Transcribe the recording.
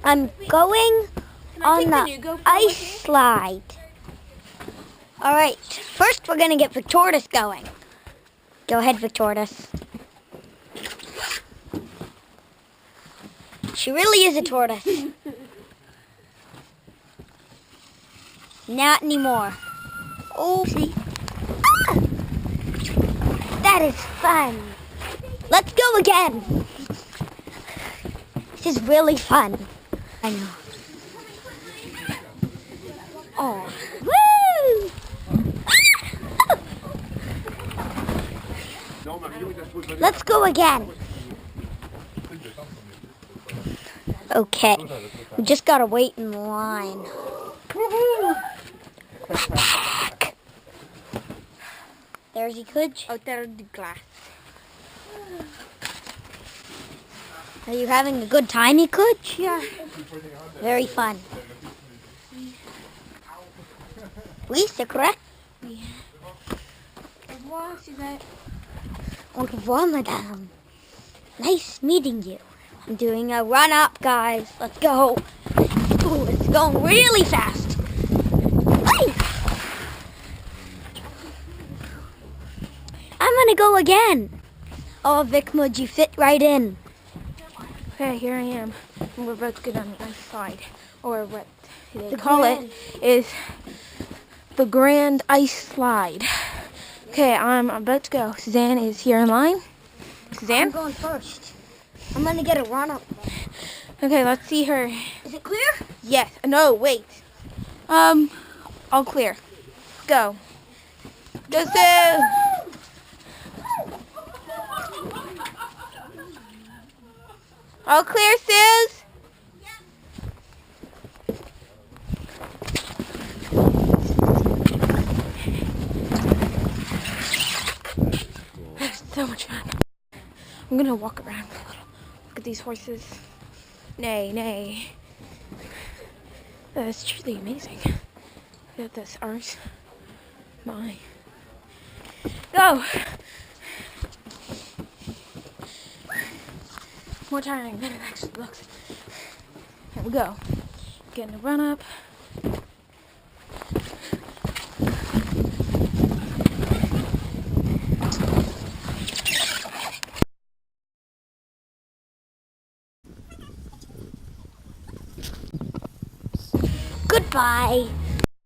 I'm going on the ice slide. Alright, first we're going to get Victortus going. Go ahead, Victortus. She really is a tortoise. Not anymore. Oh, see? Ah! That is fun. Let's go again. This is really fun. I know. Oh. Woo! Let's go again. Okay. We just gotta wait in line. Back. There's the Kudge. Oh, there's the Glace. Are you having a good time, Kudge? Yeah. Very fun. Oui, c'est correct? Oui. Au revoir, Suzette. Au revoir, madame. Nice meeting you. I'm doing a run up, guys. Let's go. Ooh, it's going really fast. Hey! I'm gonna go again. Oh, Vicmud, you fit right in. Okay, here I am. And we're about to get on the ice slide. Or what they call it is the Grand Ice Slide. Okay, I'm about to go. Suzanne is here in line. Suzanne? I'm going first. I'm gonna get a run up. Okay, let's see her. Is it clear? Yes. No, wait. All clear. Go. Go, Sue! All clear, Suze? That's so much fun. I'm gonna walk around a little. Look at these horses. Nay, nay. That's truly amazing. Look at this, ours. My. Go! More tiring than it actually looks. Here we go. Getting a run up. Goodbye.